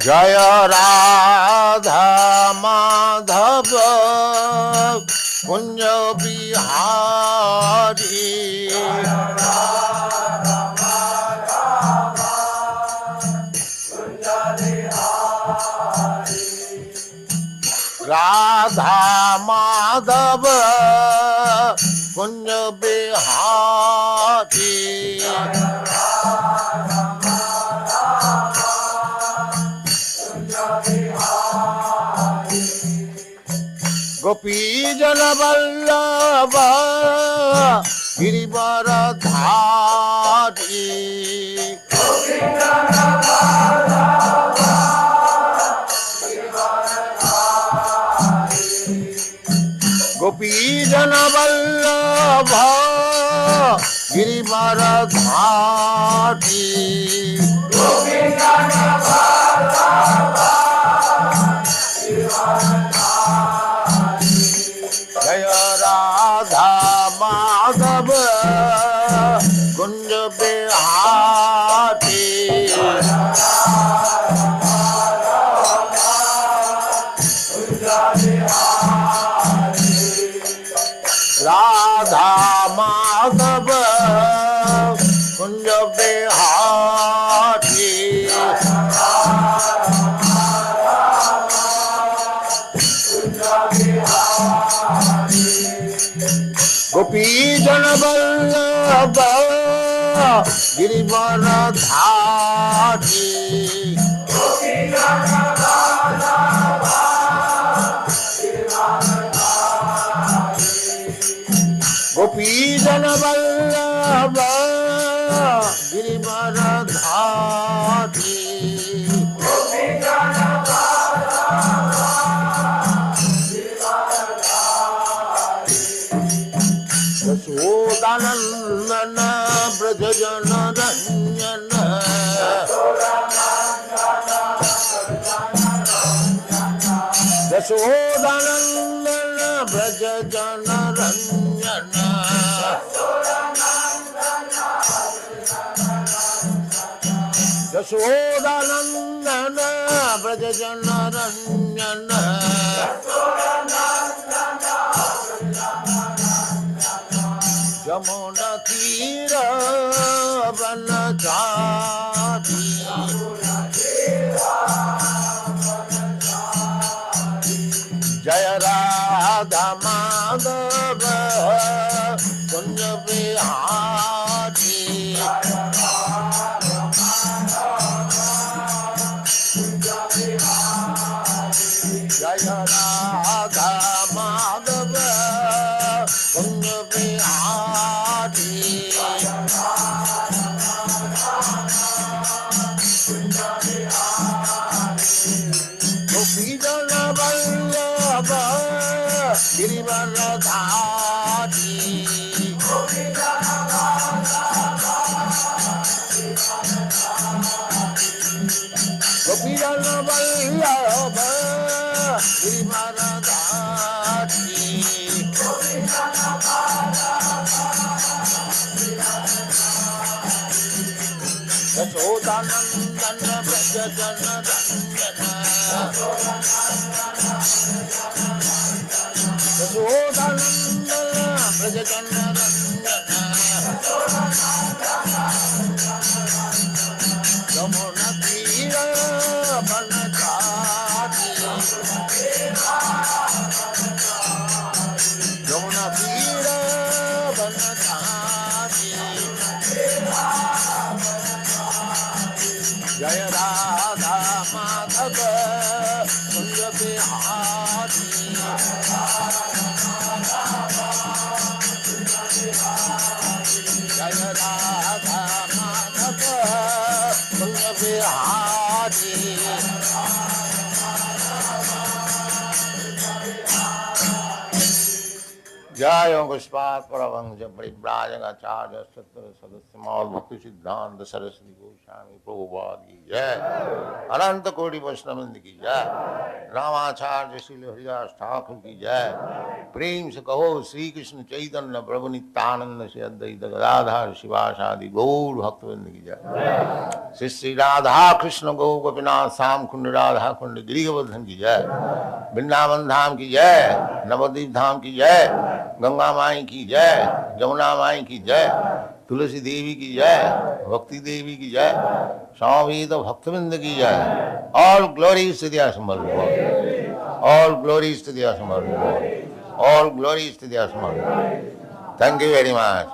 Jaya Radha Madhava Kunja Bihari Radha Madhava Kunja Bihari Gopi Jana Vallabha Girivaradhari Gopi Jana Vallabha Girivaradhari Gopi Jana Vallabha Jaya Radha Madhava Kunja Bihari Radha Madhava Kunja Bihari Gopi Jana Vallabha Girivaradhari Gopi Jana Vallabha Gopi Jana Vallabha Girivaradhari Gopi Jana Yashodanandana Brajajana Ranjana Yashodanandana Brajajana Ranjana Yashodanandana Brajajana Ranjana Jamuna Tira Vanachari Jaya Radha Madhava Kunja Bihari Jaya Radha Madhava Kunja Bihari Gopi Jana Vallabha Girivaradhari Gopi Jana Vallabha Gopi Jana Vallabha Girivaradhari Gopi Jana Yashodanandana Brajajana Ranjana Yashodanandana Brajajana Ranjana Jamuna Tira Vanachari Jamuna Tira Vanachari Jaya Radha Madhava Kunja Bihari Jaya Radha Madhava Kunja Bihari Jaya Gospat Paravangja Paribrajangacharya Sattva Sadasyamal Bhakti Siddhanta Saraswati Goswami Prabhupada ki Jai Ananta Koti Vaishnavindi ki Jai Ramacharya Srila Haridas Thakur ki Jai Prem se kaho Sri Krishna Chaitanya Prabhu Nityananda Sri Advaita Gadadhar Shivasadi Gaur Bhaktivinoda ki Jai Sri Sri Radha Krishna Gaur Gopinath Sam Kund Radha Kund Girigavardhan ki Jai Vrindavan Dham ki Jai Navadvip Dham ki Jai Ganga माई की जय, जमुना माई की जय, तुलसी देवी की जय, भक्ति देवी की जय, स्वामी तो भक्तविंद की जय. All glories to the Assembled Lord. All glories to the Assembled Lord. All glories to the Assembled Lord. Thank you very much.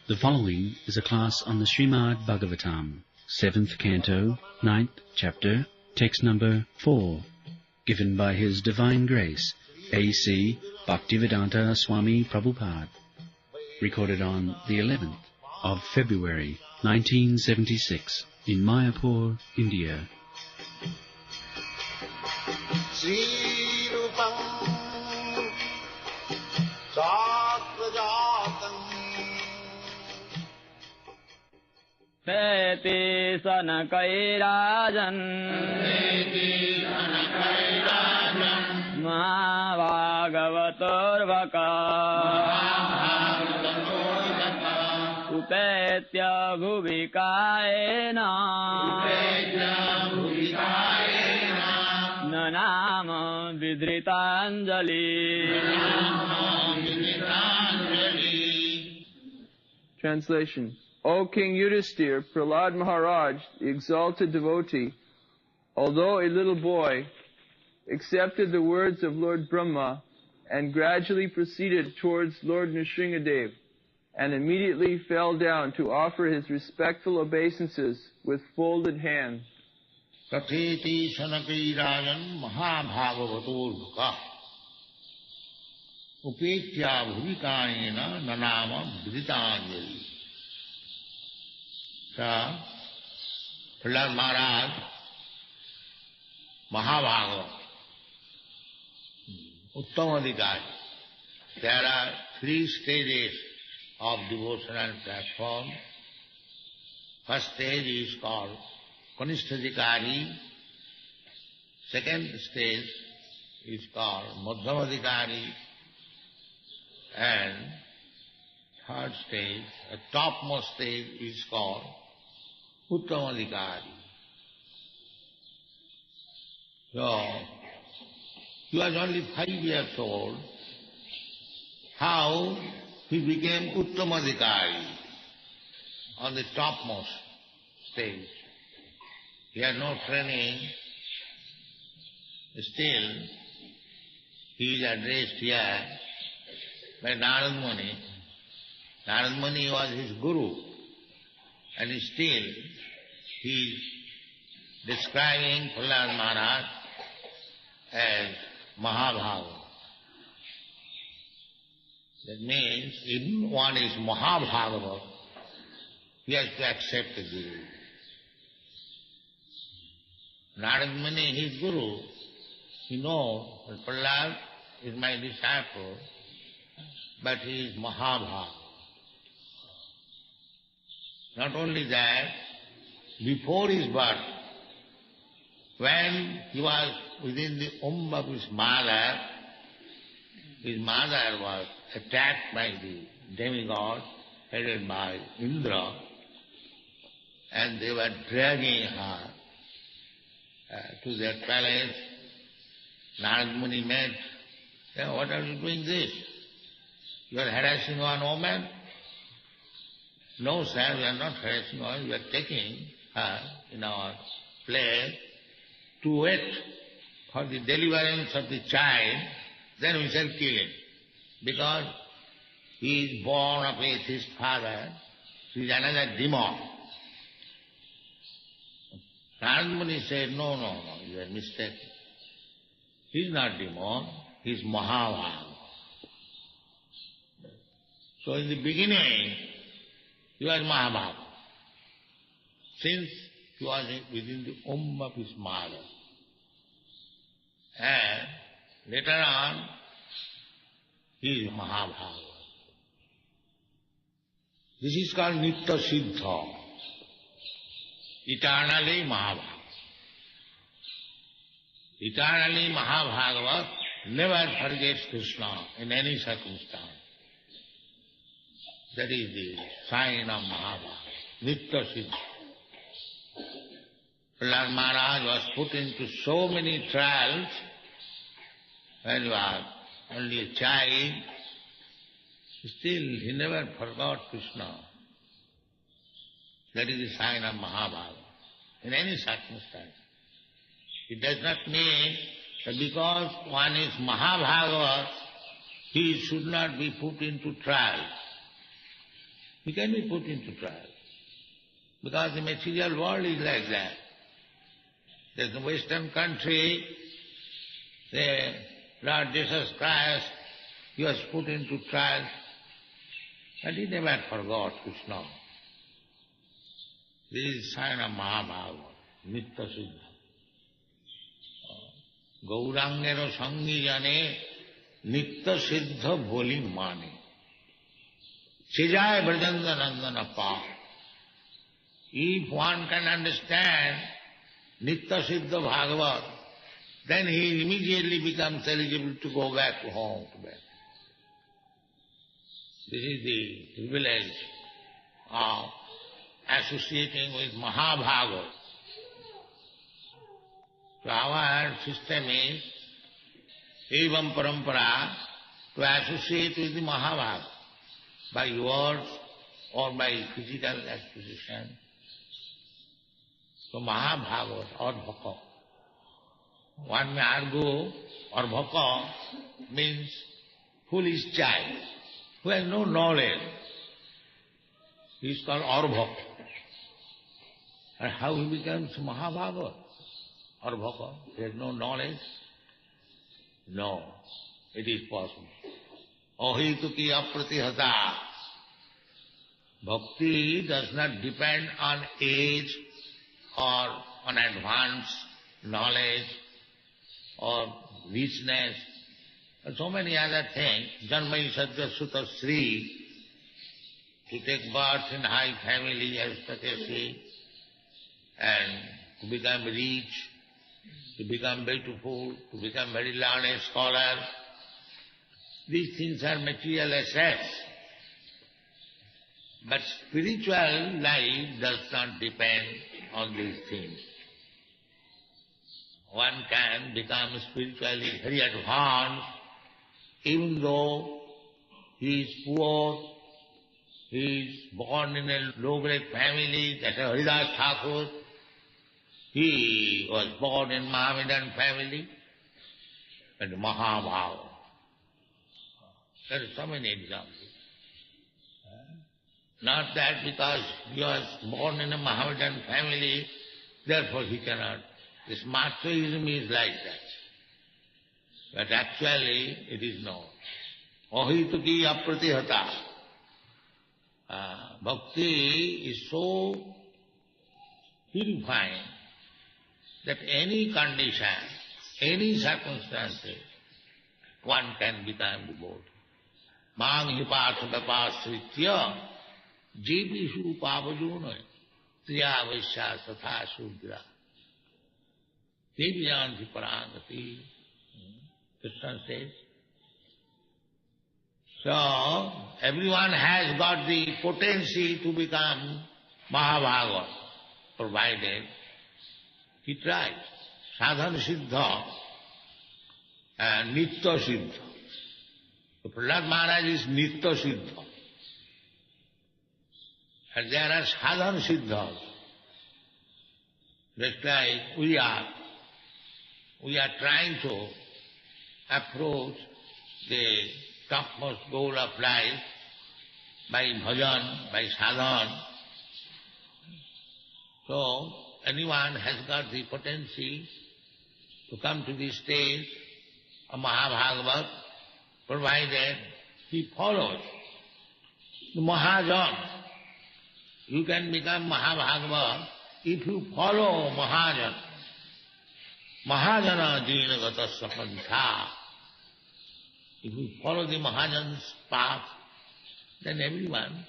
The following is a class on the Srimad Bhagavatam, 7th Canto, 9th Chapter, text number 4, given by His Divine Grace, A.C. Bhaktivedanta Swami Prabhupada, recorded on the 11th of February, 1976, in Mayapur, India. Peti sanakairajan Mahavagavatorvaka Upetya bhuvikaena Nanama vidritanjali. Translation. O King Yudhisthira, Prahlad Maharaj, the exalted devotee, although a little boy, accepted the words of Lord Brahma and gradually proceeded towards Lord Nrsingadev, and immediately fell down to offer his respectful obeisances with folded hands. Tatheti sanakairajan mahabhagavatorvaka upetya bhuvikanena nanama vidritanjali. Prahlad Maharaj, Mahabhagava, Uttamadikari. There are 3 stages of devotional platform. First stage is called Kanisthadikari. Second stage is called Madhyamadikari. And third stage, the topmost stage is called Uttamadikari. So, he was only 5 years old. How he became Uttamadikari on the topmost stage? He had no training. Still, he is addressed here by Narad Muni. Narad Muni was his guru, and still he is describing Prahlad Maharaj as Mahabhagava. That means if one is Mahabhagava, he has to accept the Guru. Narad Muni, his Guru, he knows that Prahlad is my disciple, but he is Mahabhagava. Not only that, before his birth, when he was within the womb of his mother was attacked by the demigod headed by Indra, and they were dragging her to their palace. Narad Muni met, "What are you doing this? You are harassing one woman?" "No, sir, we are not harassing her. We are taking her in our place to wait for the deliverance of the child, then we shall kill him. Because he is born of atheist father, he is another demon. Narad Muni said, no, you are mistaken. He is not demon, he is Mahabhaga. So in the beginning, he was Mahabhaga. Since he was within the womb of his mother. And later on, he is Mahabhaga. This is called Nitya Siddha, eternally Mahabhaga. Eternally Mahabhagavad never forgets Krishna in any circumstance. That is the sign of Mahabhaga, Nitya Siddha. Prahlad Maharaj was put into so many trials when he was only a child. Still, he never forgot Krishna. That is the sign of Mahabhaga in any circumstance. It does not mean that because one is Mahabhaga, he should not be put into trial. He can be put into trial. Because the material world is like that. There's a Western country, the Lord Jesus Christ, he was put into trial, but he never forgot Krishna. This is sign of Mahabhaga, Nitya Siddha. Gaurangero Sangi Jane Nitya Siddha Boli Mane. Sejaya Brajanda Nandana Pa. If one can understand Nitya Siddha Bhagavat, then he immediately becomes eligible to go back to home to bed. This is the privilege of associating with Mahabhaga. So our system is Evam Parampara, to associate with the Mahabhaga by words or by physical acquisition. So Mahabhaga or Bhaka. One may argue, or Bhaka means foolish child, who has no knowledge. He is called Arbhaka. And how he becomes Mahabhaga? Arbhaka, he has no knowledge? No, it is possible. Ahituki apratihata. Bhakti does not depend on age or on advanced knowledge or richness, and so many other things. Janmai Sadhya Sutta Sri, to take birth in high family as Takeshi, and to become rich, to become beautiful, to become very learned scholar. These things are material assets. But spiritual life does not depend on these things. One can become spiritually very advanced even though he is poor, he is born in a low-grade family, that's a Haridas Thakur. He was born in Mohammedan family and Mahabhaga. There are so many examples. Not that because he was born in a Mohammedan family, therefore he cannot. This Marxism is like that. But actually it is not. Ahituki apratihata. Bhakti is so purifying that any condition, any circumstances, one can become devotee. Mang hipatha vapasritya jepishu pavajuna triya vaisya satha sudra devyanti parangati. Krishna says. So, everyone has got the potency to become Mahabhaga, provided he tries. Sadhana Siddha and Nitya Siddha. So Prahlad Maharaj is Nitya Siddha. And there are Sadhana Siddhas. Just like we are we are trying to approach the topmost goal of life by bhajan, by sadhana. So, anyone has got the potency to come to the stage of Mahabhagavat, provided he follows the Mahajan. You can become Mahabhagavat if you follow Mahajan. Mahajana jinagata sapantha. If you follow the Mahajan's path, then everyone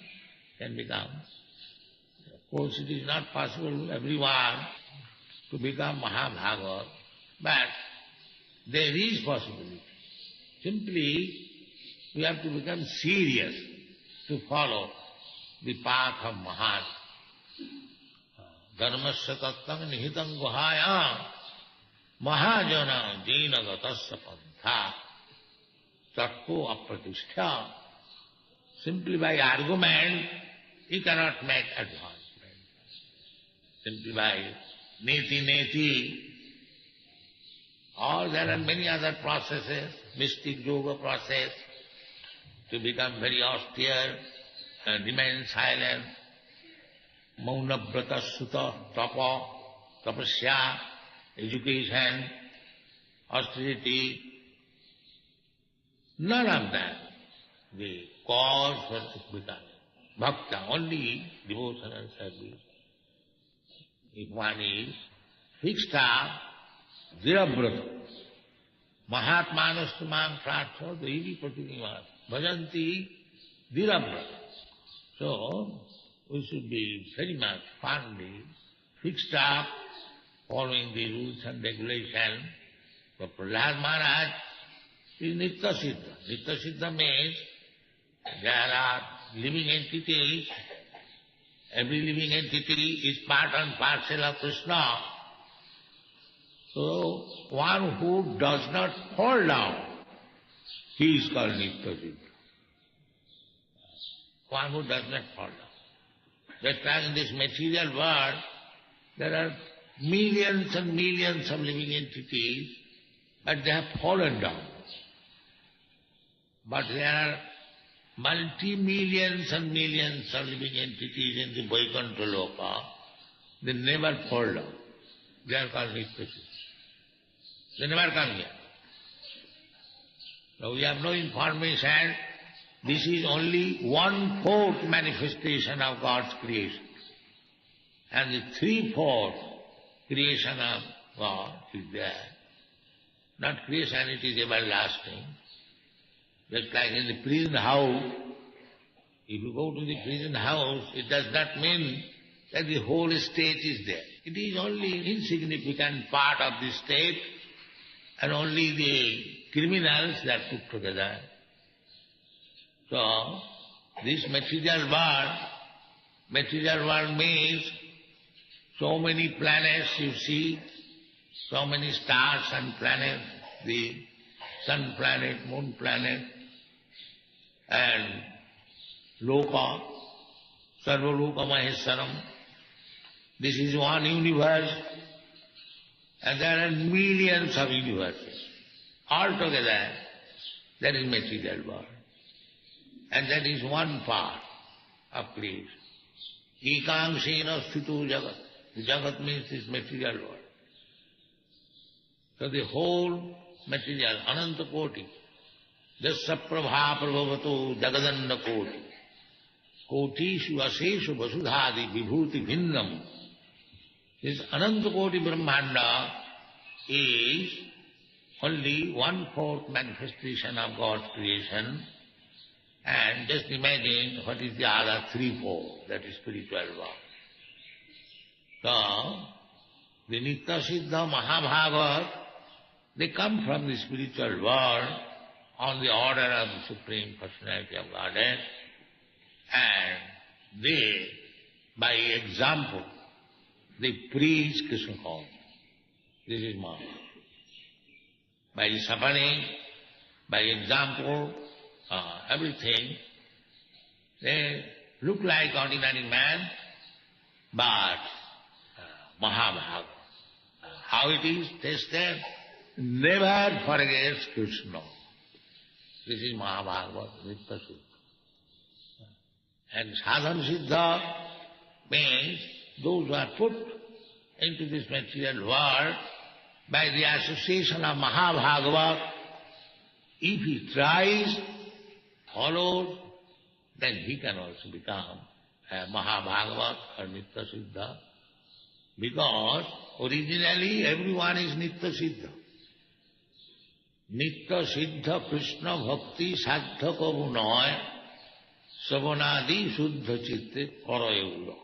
can become. Of course, it is not possible everyone to become Mahabhagavat, but there is possibility. Simply, we have to become serious to follow the path of Mahajan. Dharmasya tattam nihitam guhayam Mahajana jinagatasya pantha tatto apratishthya. Simply by argument, he cannot make advancement. Simply by neti, or there are many other processes, mystic yoga process, to become very austere and remain silent, mauna brata sutta, tapa, tapasya, education, austerity, none of that. The cause for becoming bhakta, only devotion and service. If one is fixed up, dhirabrata, mahatmanastu mam pratha devi pratinima, bhajanti dhirabrata. So, we should be very much firmly fixed up, following the rules and regulations. So Prahlad Maharaj is Nitya Siddha. Nitya Siddha means there are living entities. Every living entity is part and parcel of Krishna. So one who does not fall down, he is called Nitya Siddha. One who does not fall down. Just like in this material world, there are millions and millions of living entities, but they have fallen down. But there are multi-millions and millions of living entities in the Vaikuntha Loka. They never fall down. They are called Nitya Siddha. They never come here. So we have no information. This is only 1/4 manifestation of God's creation. And the 3/4 creation of God is there. Not creation, it is everlasting. Just like in the prison house, if you go to the prison house, it does not mean that the whole state is there. It is only insignificant part of the state, and only the criminals that put together. So, this material world means so many planets you see, so many stars and planets, the sun planet, moon planet, and Loka, Sarvaloka Maheswaram. This is one universe, and there are millions of universes. Altogether, that is material world. And that is one part of creation. Ekangsena sthito jagat. The jagat means this material world. So the whole material, ananta koti, jasya prabha prabhavato jagadanda koti, kotishu aseshu vasudhadi vibhuti bhinnam. This ananta koti brahmanda is only 1/4 manifestation of God's creation. And just imagine what is the other 3/4, that is spiritual world. So, the Nitya Siddha Mahabhagavat, they come from the spiritual world on the order of the Supreme Personality of Godhead, and they, by example, they preach Krishna consciousness. This is Mahabhagavat. By suffering, by example, everything, they look like ordinary man, but Mahabhagavat. How it is tested? never forgets Krishna. This is Mahabhagavad, Nitya Siddha. And Sadhana Siddha means those who are put into this material world by the association of Mahabhagavad. If he tries, follows, then he can also become a Mahabhagavat or Nitya Siddha. Because originally everyone is Nitya Siddha. Nitya Siddha Krishna Bhakti Sadhya Kavu Noy Savanadi Suddha Chitte Parayura.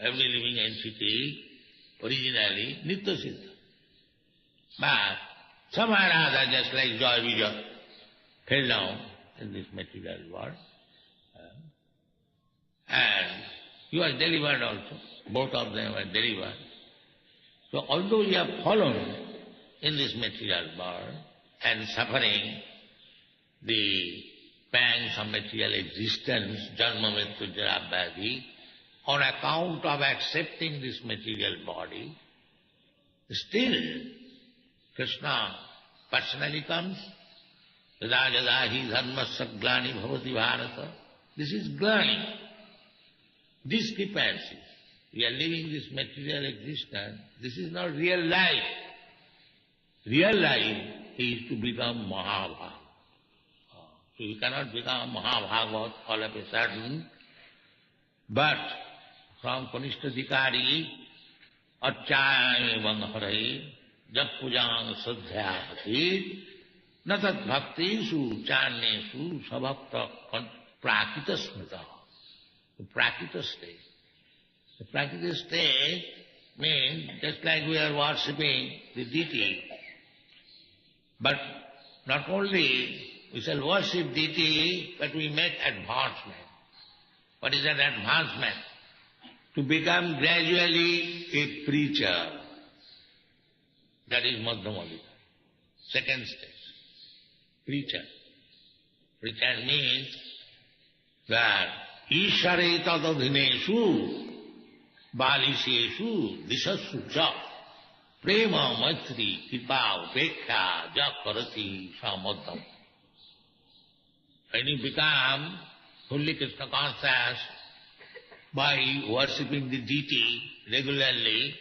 Every living entity originally Nitya Siddha. But somehow or other, just like Joy Vijay, fell down in this material world. And he was delivered also. Both of them were delivered. So although you have fallen in this material world and suffering the pangs of material existence, janma mrityu jara vyadhi, on account of accepting this material body, still Krishna personally comes. Yada yada hi dharmasya glani bhavati bharata. This is glani. Discrepancies. We are living this material existence. This is not real life. Real life is to become Mahabhagavad. So you cannot become Mahabhagavad all of a sudden, but from Kanishtadhikari, Achaya Evam Hare, Jap Pujang Sadhyavati, Natat Bhaktisu Channesu Sabhakta Prakita Smrita. The Prakita state. The Prakita state means just like we are worshipping the deity, but not only we shall worship deity, but we make advancement. What is that advancement? To become gradually a preacher. That is Madhyamalika. Second stage. Preacher. Preacher means that Ishare tadadhineshu baliseshu disassu cha prema maitri kripa upekha ja karati samadham. When you become fully Krishna conscious by worshipping the deity regularly,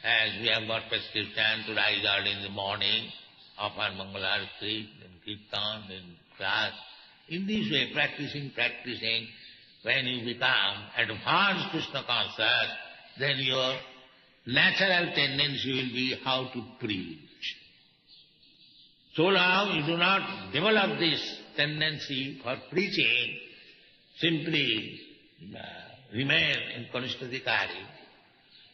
as we have got prescription to rise early in the morning, offer Mangalarati, then Kirtan, then class. In this way, practicing, when you become advanced Krishna conscious, then your natural tendency will be how to preach. So long you do not develop this tendency for preaching, simply remain in Kanishtadhikari,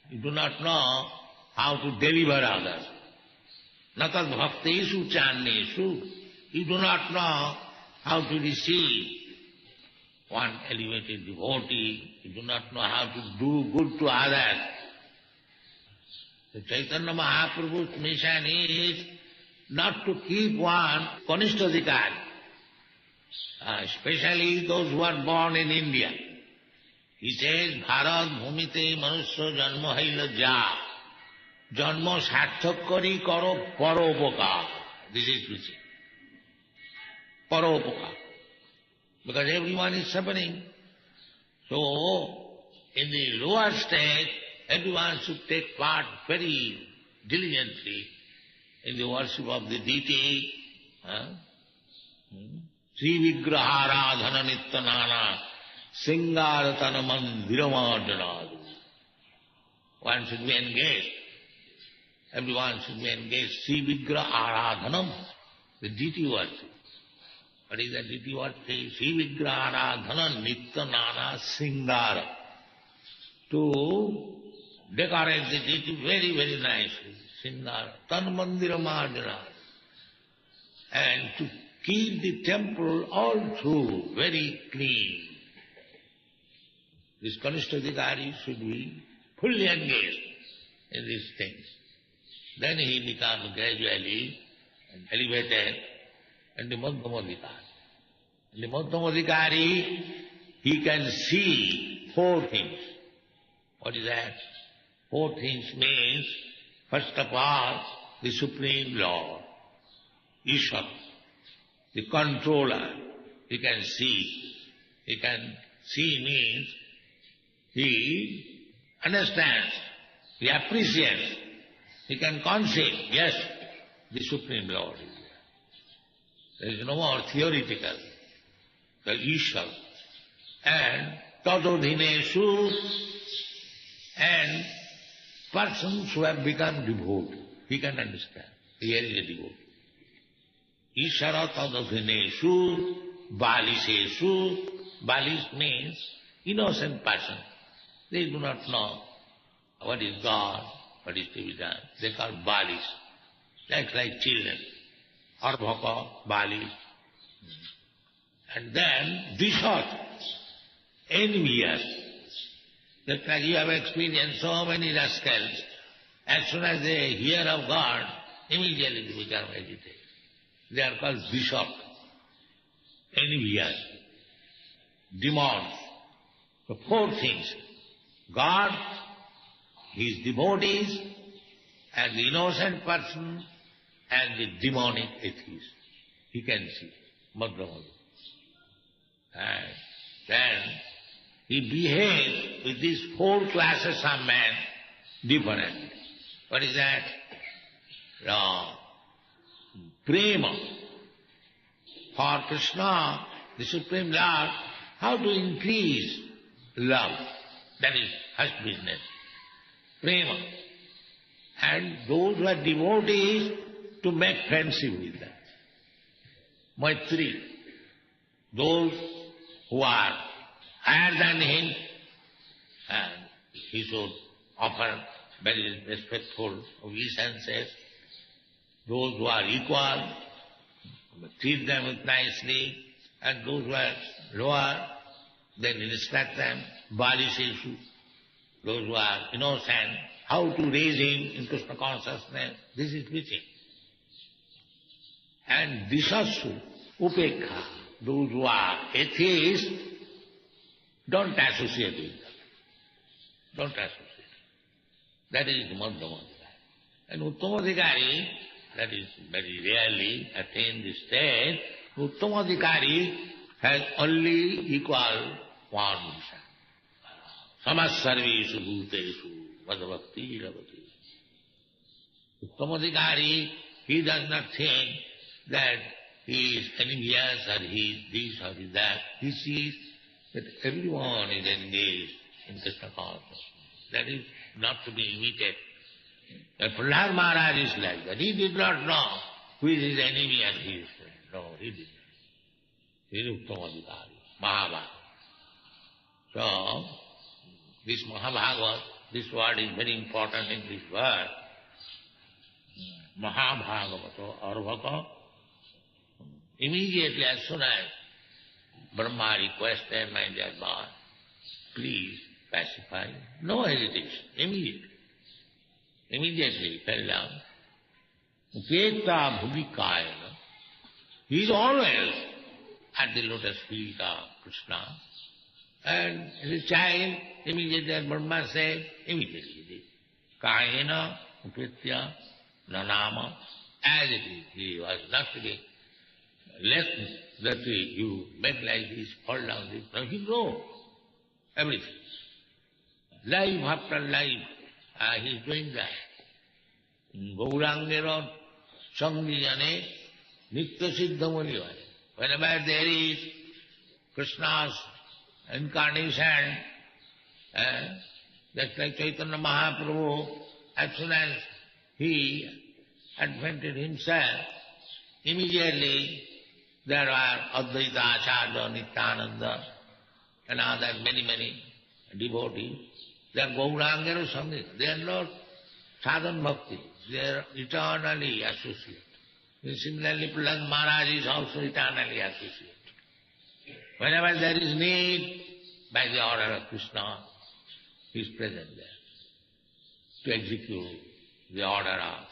you do not know how to deliver others. Natat bhaktesu channesu, you do not know how to receive one elevated devotee, you do not know how to do good to others. The Chaitanya Mahaprabhu's mission is not to keep one Kanishtadhikari, especially those who are born in India. He says, Bharat bhumite manusya janma haila ja. Janma sarthak kari karo paropakar. This is preaching. Paropakar. Because everyone is suffering. So, in the lower state, everyone should take part very diligently in the worship of the deity. Sri Vigraharadhana Nityanana Singaratana Mandiramadhanadu. One should be engaged. Everyone should be engaged. Sri Vigraharadhanam, the deity worship. What is the deity worship? Sri Vigraharadhana Nityanana Singara. To decorate the deity very, very nicely. Singara. Tan Mandiramadhanadu. And to keep the temple all through very clean. This Kanishtadhikari should be fully engaged in these things. Then he becomes gradually elevated in the Madhyamadhikari. In the Madhyamadhikari, he can see four things. What is that? Four things means, first of all, the Supreme Lord, Ishvara, the controller. He can see. He can see means he understands, he appreciates, he can conceive, yes, the Supreme Lord is there. There is no more theoretical, the Ishvara. And Tatodhineshu, and persons who have become devout, he can understand. Here is a devotee. Ishvara Tatodhineshu, Baliseshu. Balis means innocent person. They do not know what is God, what is to be done. They call Balis. That's like children. Arvaka, Balis. And then Dishat, envious. Just like you have experienced so many rascals, as soon as they hear of God, immediately they become agitated. They are called Dishat, envious. Demons. The four things. God, his devotees, and the innocent person, and the demonic atheist. He can see. Madhya. And then he behaves with these four classes of men differently. What is that? Prema. For Krishna, the Supreme Lord, how to increase love. That is first business. Prema. And those who are devotees, to make friendship with them. Maitri. Those who are higher than him, and he should offer very respectful obeisances. Those who are equal, treat them nicely, and those who are lower, then instruct them, Baliseshu. Those who are innocent, how to raise him in Krishna consciousness, this is preaching. And Dishasu, Upekha, those who are atheists, don't associate with them. Don't associate. That is Madhyamadhikari. And Uttamadhikari, that is very rarely attained this stage, Uttamadhikari has only equal one mission. Samasarveshu bhuteshu vadbhakti ravati. Uttamadhikari, he does not think that he is envious or he is this or he is that. He sees that everyone is engaged in Krishna consciousness. That is not to be imitated. But Prahlad Maharaj is like that. He did not know who is his enemy and his friend. No, he did not. He is Uttamadhikari, Mahabharata. So, this Mahabharata, this word is very important in this word. Mahabharata, Arvaka. Immediately as soon as Brahma requested, my dear boy, please pacify. No hesitation, immediately. Immediately fell down. Upekta bhuvikayana. He is always at the lotus feet of Krishna. And his child, immediately as Brahma said, immediately he did. Kayena upetya nanama. As it is, he was not to be left that you make like this, fall down this. No, he knows everything. Life after life, he is doing that. Gaurangera Sangijane Nitya Siddhamani. Whenever there is Krishna's incarnation, just like Chaitanya Mahaprabhu, as soon as he advented himself, immediately there are Advaita Acharya, Nityananda, and other many devotees. They are Gaurangera Sangha. They are not sadhan bhakti. They are eternally associated. And similarly, Prahlad Maharaj is also eternally associated. Whenever there is need, by the order of Krishna, he is present there to execute the order of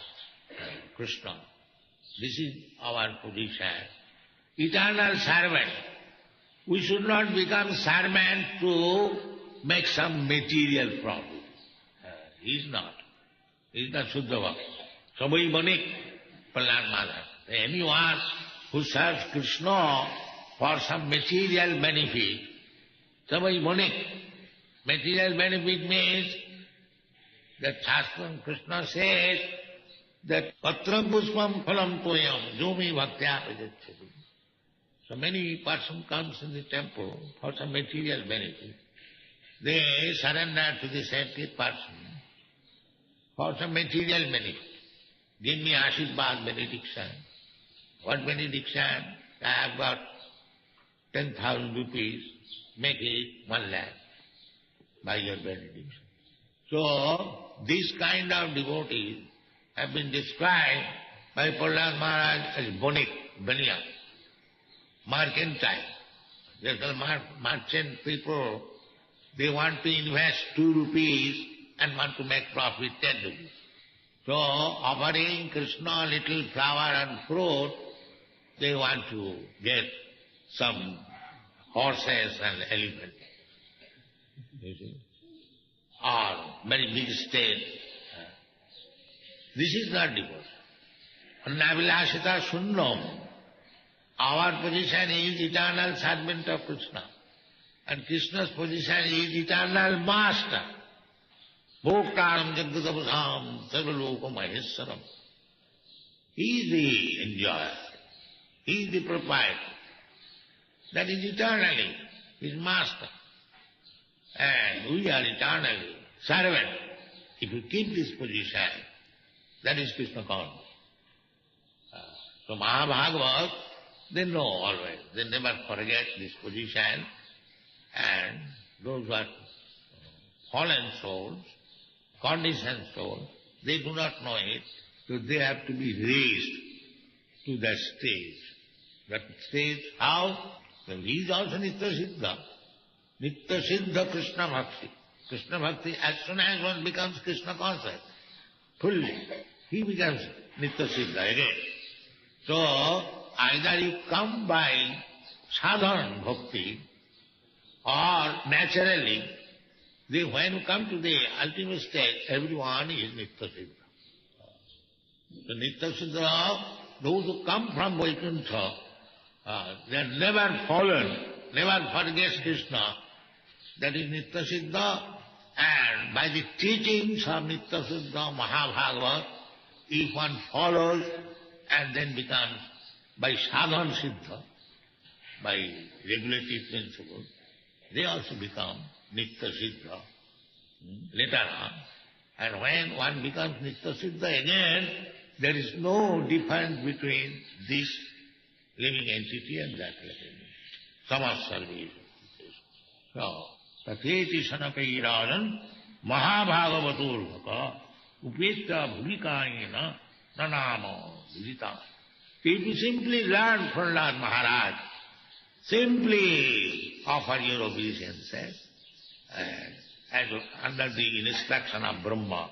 Krishna. This is our position. Eternal servant. We should not become servant to make some material profit. He is not. He is not Shuddha Bhakti. Sabai Banik, Prahlad Maharaj. Anyone who serves Krishna for some material benefit, Sabai Banik. Material benefit means that Shastra Krishna says that Patra Pushpam Phalam Toyam Jumi Bhaktya Pajachati. So many person comes in the temple for some material benefit. They surrender to the sacred person for some material benefit. Give me Ashirvad benediction. What benediction? I have got 10,000 rupees, make it 1 lakh by your benediction. So, this kind of devotees have been described by Prahlad Maharaj as bonik, baniya, mercantile. There are merchant people, they want to invest 2 rupees and want to make profit 10 rupees. So, offering Krishna little flower and fruit, they want to get some horses and elephants. You see? Or very big state. This is not devotion. Annavilashita Sunnam. Our position is eternal servant of Krishna. And Krishna's position is eternal master. Bhoktaram Jagadabhasam Sarvaloka Maheswaram. He is the enjoyer. He is the proprietor. That is eternally his master. And we are eternally servant. If you keep this position, that is Krishna consciousness. So Mahabhagavat, they know always. They never forget this position. And those who are fallen souls, conditioned souls, they do not know it. So they have to be raised to that stage. That stage, how? Well, he is also Nitya Siddha. Nitya Siddha Krishna Bhakti. Krishna Bhakti, as soon as one becomes Krishna conscious, fully, he becomes Nitya Siddha again. So, either you come by sadhana bhakti or naturally, when you come to the ultimate stage, everyone is Nitya Siddha. The Nitya Siddha, those who come from Vaikuntha, they are never fallen, never forget Krishna. That is Nitya Siddha, and by the teachings of Nitya Siddha Mahabhagavat, if one follows and then becomes by sadhana siddha, by regulative principles, they also become Nitya Siddha later on. And when one becomes Nitya Siddha again, there is no difference between this living entity and that living entity. Samasarvi. So, Tatheti Sanakai Rajan Mahabhagavaturvaka Upeta Bhumikayena Nanama Vidita. If you simply learn Prahlad Maharaj, simply offer your obeisances, and under the instruction of Brahma,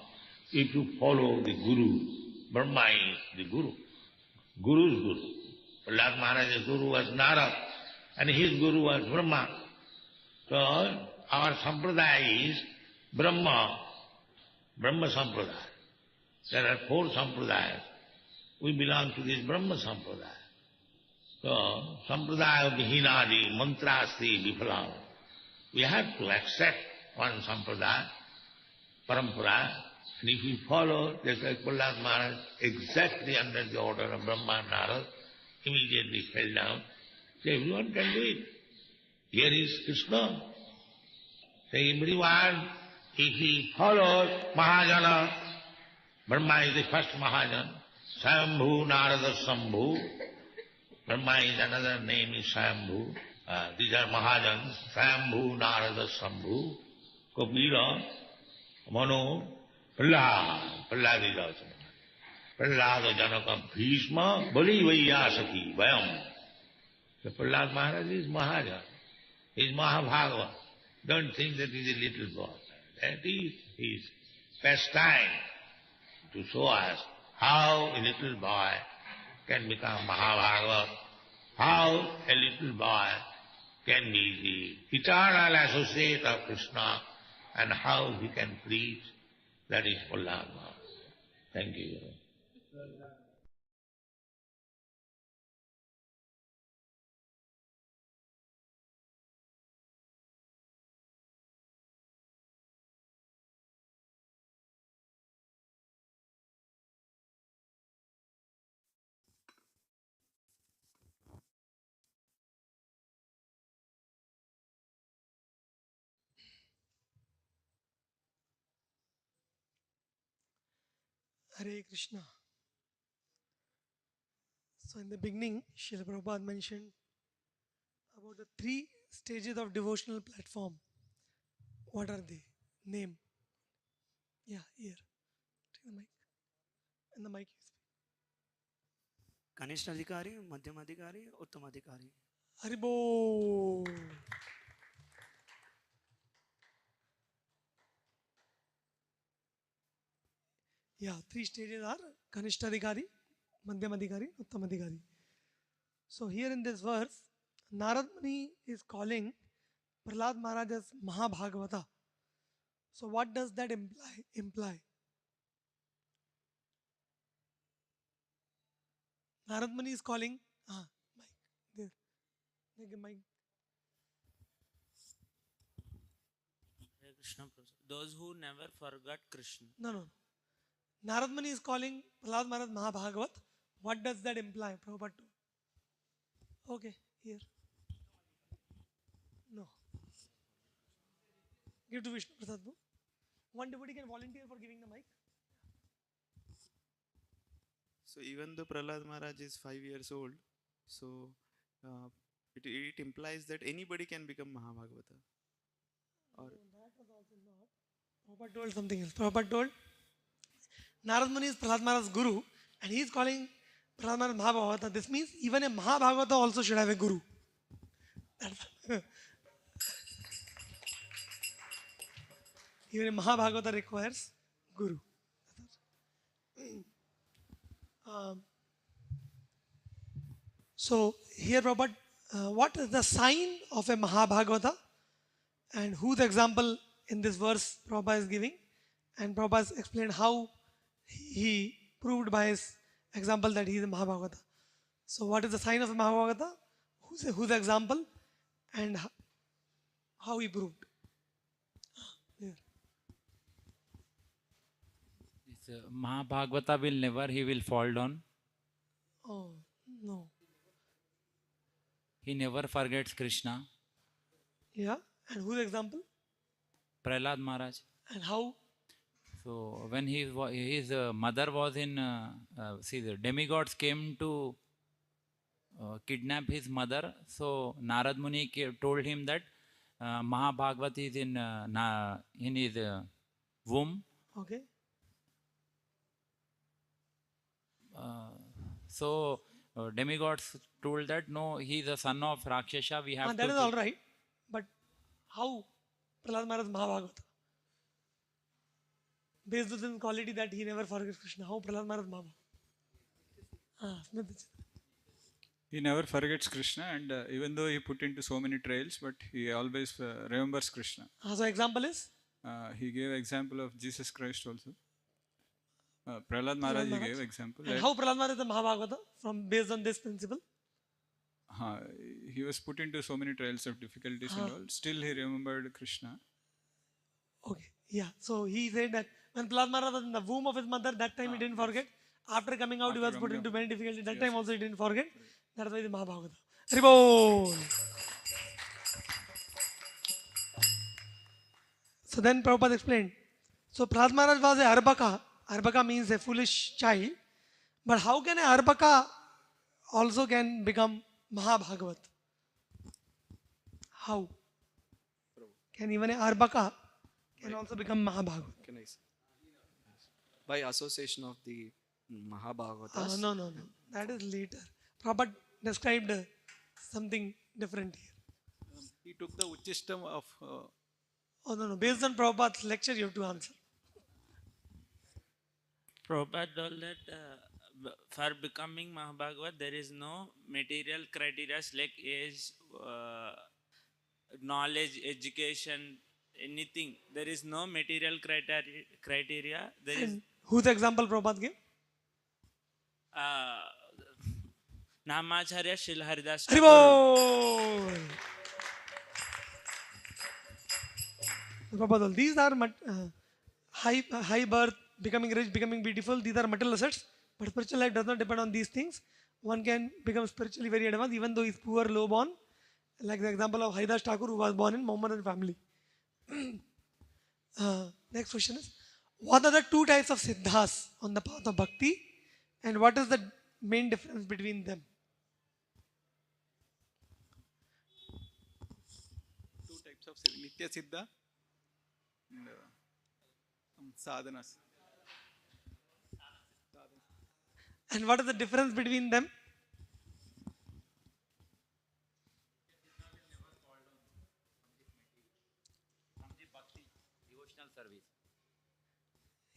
if you follow the Guru, Brahma is the Guru, Guru's Guru. Prahlad Maharaj's Guru was Narad, and his Guru was Brahma. So, our sampradaya is Brahma sampradaya. There are 4 sampradayas. We belong to this Brahma sampradaya. So, sampradaya vihinadi, mantrasti, viphalam. We have to accept one sampradaya, parampara, and if we follow, just like Prahlad Maharaj, exactly under the order of Brahma and Narad, immediately fell down. So everyone can do it. Here is Krishna. So everyone, if he follows Mahajana, Brahma is the first Mahajana, Swayambhu, Narada Sambhu, Brahma is another name is Swayambhu. These are Mahajans, Swayambhu, Narada Sambhu, Kapila, Manu, Prahlad is also. Prahlad Janaka Bhishma, Bali Vaiyasaki, Vayam. So Prahlad Maharaj is Mahajana. He is Mahabhagavad. Don't think that he is a little boy. That is his pastime to show us how a little boy can become Mahabhagavad, how a little boy can be the eternal associate of Krishna, and how he can preach. That is Prahlad Maharaj. Thank you. Hare Krishna. So in the beginning, Srila Prabhupada mentioned about the three stages of devotional platform. What are they? Name. Yeah, here. Take the mic. And the mic you speak. कनिष्ठ अधिकारी, मध्यम अधिकारी, उत्तम अधिकारी. Haribo. Yeah, three stages are Kanishtadhikari, Madhyamadhikari, Uttamadhikari. So here in this verse, Narad Muni is calling Prahlad Maharaj as Mahabhagavata. So what does that imply? Narad Muni is calling mic there. Take a mic. Hare Krishna, Prabhupada. Those who never forgot Krishna. No. Narad Muni is calling Prahlad Maharaj Mahabhagavat. What does that imply, Prabhupada? Okay, here. No. Give to Vishnu Prasad. One devotee can volunteer for giving the mic. So even though Prahlad Maharaj is 5 years old, so it implies that anybody can become Mahabhagavata. Or No, that was also not. Prabhupada told something else. Prabhupada told Narad Muni is Prahlad Maharaj's guru and he is calling Prahlad Maharaj Mahabhagavata. This means even a Mahabhagavata also should have a guru. Even a Mahabhagavata requires guru. So here Prabhupada, what is the sign of a Mahabhagavata and who the example in this verse Prabhupada is giving, and Prabhupada has explained how he proved by his example that he is a Mahabhagavata. So what is the sign of a Mahabhagavata? Who's the example and how he proved? Here. This Mahabhagavata will never, he will fall down. Oh, no. He never forgets Krishna. Yeah. And who's the example? Prahlad Maharaj. And how? So when his mother was in, the demigods came to kidnap his mother. So Narad Muni told him that Mahabhagavat is in his womb. Okay. So demigods told that no, he is a son of Rakshasa. We have That to. is all right. But how Prahlad Maharaj is Mahabhagavata? Based on the quality that he never forgets Krishna. How Prahlad Maharaj is Mahabhagavata? he never forgets Krishna, and even though he put into so many trails, but he always remembers Krishna. So example is? He gave example of Jesus Christ also. Prahlad Maharaj he gave example. And how Prahlad Maharaj is the Mahabhagavata based on this principle? He was put into so many trials of difficulties and all. Still he remembered Krishna. Okay, yeah. So he said that when Prahlad Maharaj was in the womb of his mother, that time he didn't forget. After coming out, he was put into many difficulties. That time also he didn't forget. That's why the Mahabhagavata. Haribol. So then Prabhupada explained. So Prahlad Maharaj was a Arbaka. Arbaka means a foolish child. But how can a Arbaka also can become Mahabhagavat? How? Can even a Arbaka can also become Mahabhagavat? Can I say? By association of the Mahabhagavatas. No. That is later. Prabhupada described something different here. He took the Uchishtam of... No. Based on Prabhupada's lecture, you have to answer. Prabhupada told that for becoming Mahabhagavat, there is no material criteria like age, knowledge, education, anything. There is no material criteria. There is. Whose example Prabhupada gave? Namacharya Srila Haridas Hari Thakur. Bol. Prabhupada, these are high birth, becoming rich, becoming beautiful. These are material assets. But spiritual life does not depend on these things. One can become spiritually very advanced even though he is poor, low born. Like the example of Haridas Thakur, who was born in Mohammedan family. Next question is, what are the two types of siddhas on the path of bhakti, and what is the main difference between them? Two types of siddha, Nitya Siddha and sadhanas. And what is the difference between them? Devotional service.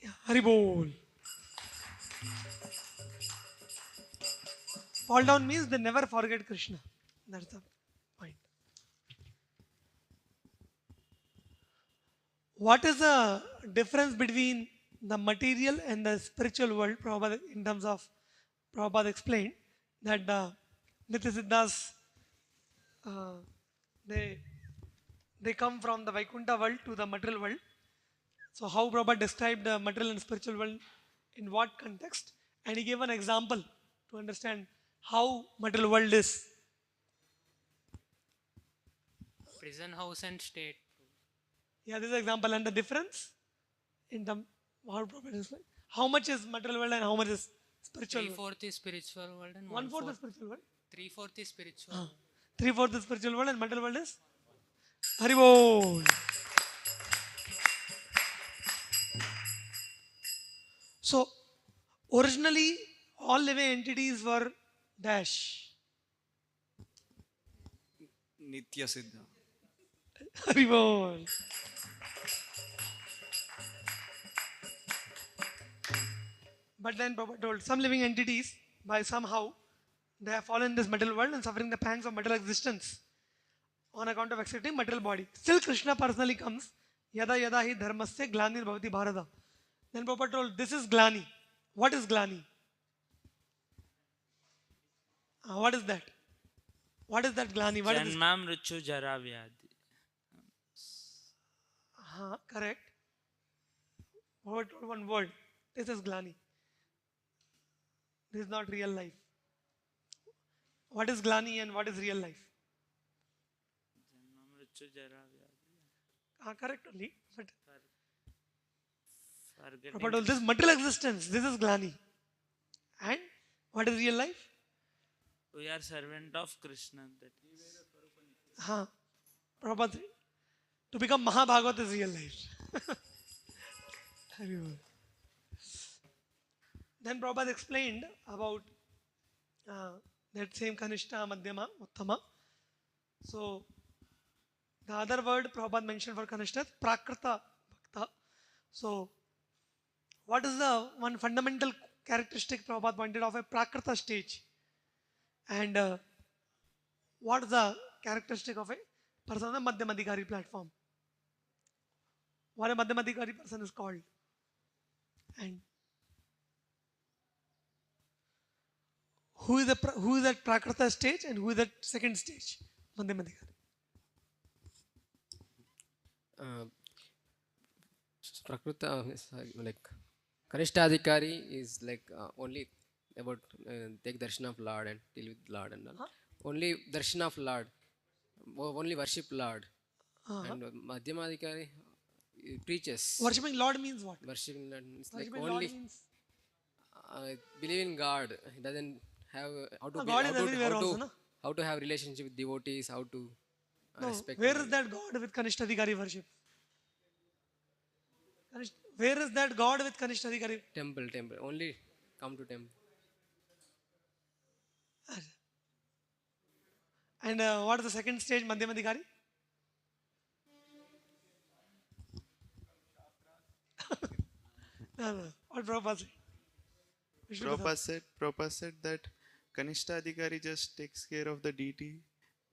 Yeah, Hari Bol. Fall down means they never forget Krishna. That's the point. What is the difference between the material and the spiritual world? Prabhupada, in terms of Prabhupada explained that the Nitya Siddhas, uh, they come from the Vaikuntha world to the material world. So how Prabhupada described the material and spiritual world in what context? And he gave an example to understand how material world is. Prison house and state. Yeah, this is an example. And the difference in terms how Prabhupada explained. How much is material world and how much is spiritual world? 3/4 is spiritual world and 1/4 is spiritual world. 3/4 is spiritual. 3/4 is spiritual world and material world is Hari Bol. So, originally, all living entities were dash. Nitya Siddha. Hari Bol. But then Prabhupada told some living entities, by somehow, they have fallen in this material world and suffering the pangs of material existence on account of accepting material body. Still, Krishna personally comes, yada yada hi dharmasya glanir bhavati bharata. Then Prabhupada told, this is glani. What is glani? What is that? What is that glani? What is this? Janma Mrityu Jara Vyadhi. Correct. Prabhupada told one word. This is glani. This is not real life. What is glani and what is real life? Janma Mrityu Jara Vyadhi. Correct only. But Forgetting. Prabhupada told this material existence. This is glani. And what is real life? We are servant of Krishna. That is. Prabhupada said, to become Mahabhagavat is real life. Then Prabhupada explained about that same Kanishta, Madhyama, Uttama. So, the other word Prabhupada mentioned for Kanishta is Prakrita Bhakta. So, what is the one fundamental characteristic Prabhupada pointed of a Prakrita stage? And what is the characteristic of a person on the Madhyamadhikari platform? What a Madhyamadhikari person is called? And who is that Prakrita stage and who is that second stage? Madhyamadhikari. Prakrita is like Kanishtadhikari is like only about take darshan of Lord and deal with Lord and all. Only darshan of Lord, only worship Lord. And Madhyamadhikari preaches. Worshipping Lord means what? Worshipping Lord means Worshipping like Lord only means believe in God. He doesn't have how to God is everywhere also, no? how to have relationship with devotees, how to respect. Where is that God with Kanishtadhikari worship? Where is that God with Kanishtadhikari? Temple. Only come to temple. And what is the second stage, Madhyamadhikari? No. What Prabhupada said? Prabhupada said that Kanishta Adhikari just takes care of the deity,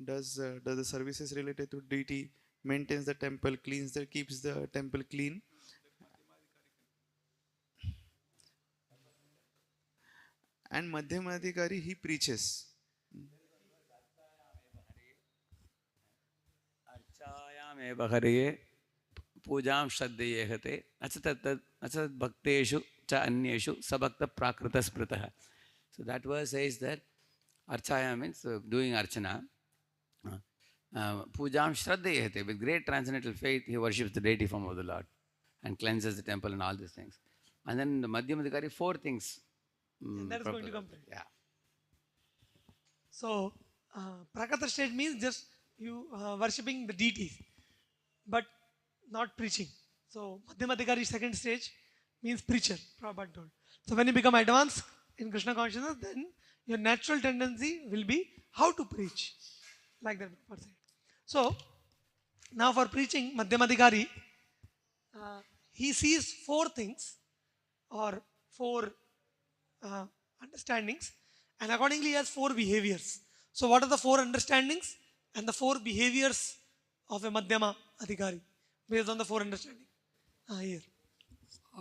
does the services related to deity, maintains the temple, keeps the temple clean. And Madhyamadhikari, he preaches. Archanamev Hare Pujam Shraddhayehate Acat Bhakteshu Cha Anyeshu Sabhakta Prakrita Spritaha. So that verse says that Archaya means doing Archana. Pujam Shraddhayehate, with great transcendental faith, he worships the deity form of the Lord and cleanses the temple and all these things. And then the Madhyamadhikari, 4 things. And that is going to complete. Yeah. So, Prakata stage means just you worshipping the deities, but not preaching. So, Madhyamadhikari second stage means preacher, Prabhupada told. So, when you become advanced in Krishna consciousness, then your natural tendency will be how to preach. Like that Prabhupada said. So, now for preaching, Madhyamadhikari, he sees 4 things or 4 understandings, and accordingly he has 4 behaviors. So what are the 4 understandings and the 4 behaviors of a Madhyama Adhikari based on the 4 understandings? Here.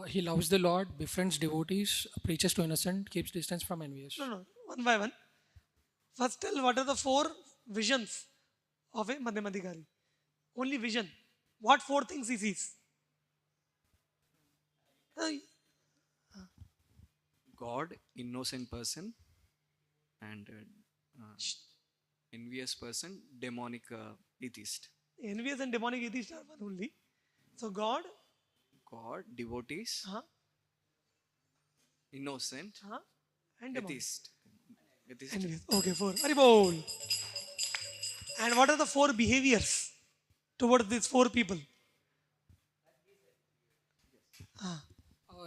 He loves the Lord, befriends devotees, preaches to innocent, keeps distance from envious. No, one by one. First tell what are the 4 visions of a Madhyama Adhikari. Only vision. What 4 things he sees? God, innocent person, and envious person, demonic atheist. Envious and demonic atheist are one only. So God, devotees, innocent, and demonic. atheist. Envious. Okay, 4. Haribol. And what are the 4 behaviors towards these 4 people?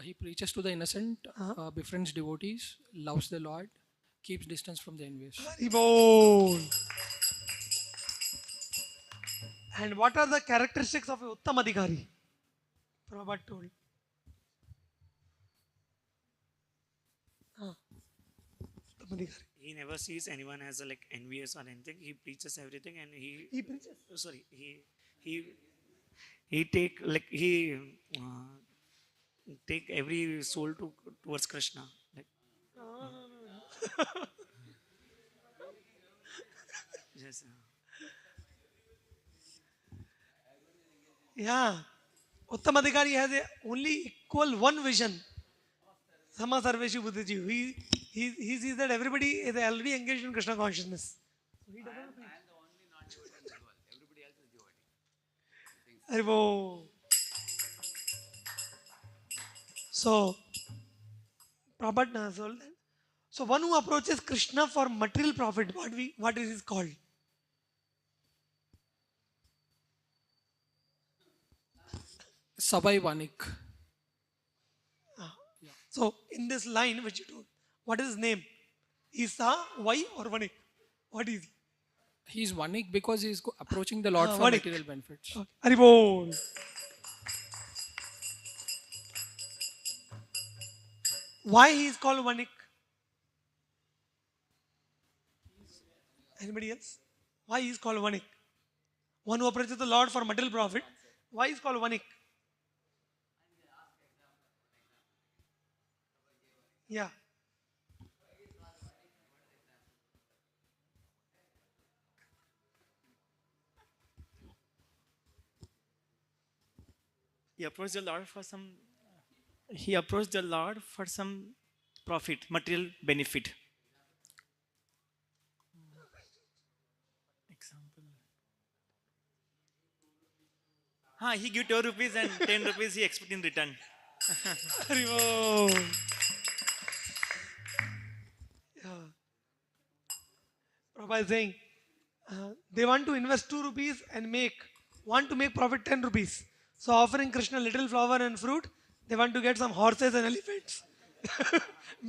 He preaches to the innocent, befriends devotees, loves the Lord, keeps distance from the envious. Haribol. And what are the characteristics of a Uttam Adhikari? Prabhupada told. Uttam Adhikari. He never sees anyone as like envious or anything. He preaches everything, and he preaches. Sorry, he take every soul towards Krishna. Like, yes. Yeah. Uttam Adhikari has only equal one vision. Sama Sarveshu Buddhaji. He sees that everybody is already engaged in Krishna consciousness. So he doesn't preach. Haribo. So, Prabhupada told that. So, one who approaches Krishna for material profit, what is it called? Sabai Vanik. So, in this line which you told, what is his name? Isa, Y or Vanik? What is he? He is Vanik because he is approaching the Lord for Vanik. material benefits. Okay. Haribol. Why he is called Vanik? Anybody else? Why he is called Vanik? One who approaches the Lord for material profit. Why he is called Vanik? Yeah. he approached the Lord for some. He approached the Lord for some profit, material benefit. Example. He give 2 rupees and 10 rupees he expect in return. Prabhupada is saying they want to invest 2 rupees and want to make profit 10 rupees. So offering Krishna little flower and fruit, they want to get some horses and elephants.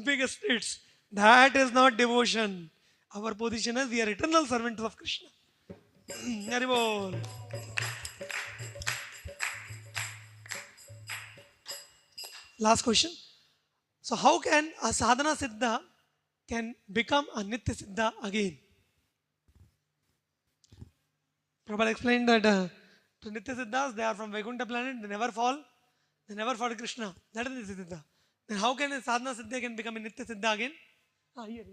Big estates. That is not devotion. Our position is we are eternal servants of Krishna. Haribol. Last question. So how can a sadhana siddha can become a nitya siddha again? Prabhupada explained that to nitya siddhas, they are from Vaikuntha planet, they never fall, they never fought Krishna. That is nitya siddha. Then how can a sadhana siddha can become a nitya siddha again? Here.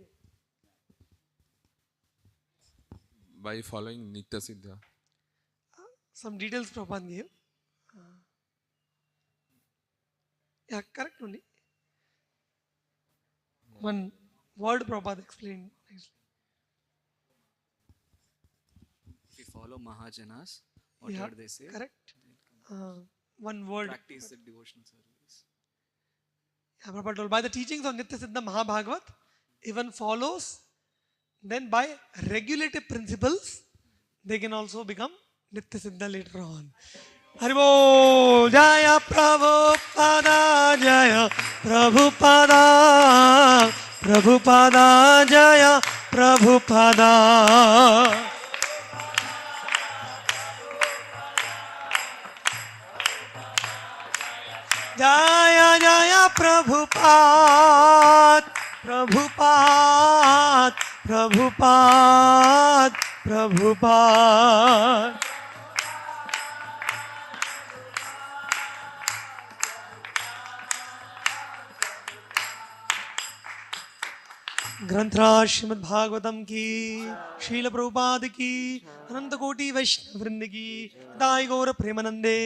By following nitya siddha. some details Prabhupada gave. Yeah, correct only. One word Prabhupada explained nicely. If we follow Mahajanas, Yeah, whatever they say, correct. One word. practice the devotional service. Yeah, Prabhupada told, by the teachings of Nitya Siddha Mahabhagavat, even follows, then by regulative principles, they can also become Nitya Siddha later on. Haribol Jaya Prabhupada Jaya Prabhupada Prabhupada Jaya Prabhupada Jaya Jaya Prabhupada Prabhupada Prabhupada Prabhupada ग्रंथराज Shrimad Bhagavatam की, श्रील प्रभुपाद की, अनंत कोटि वैष्णव वृंद की, दाई गौर प्रेमानंदे।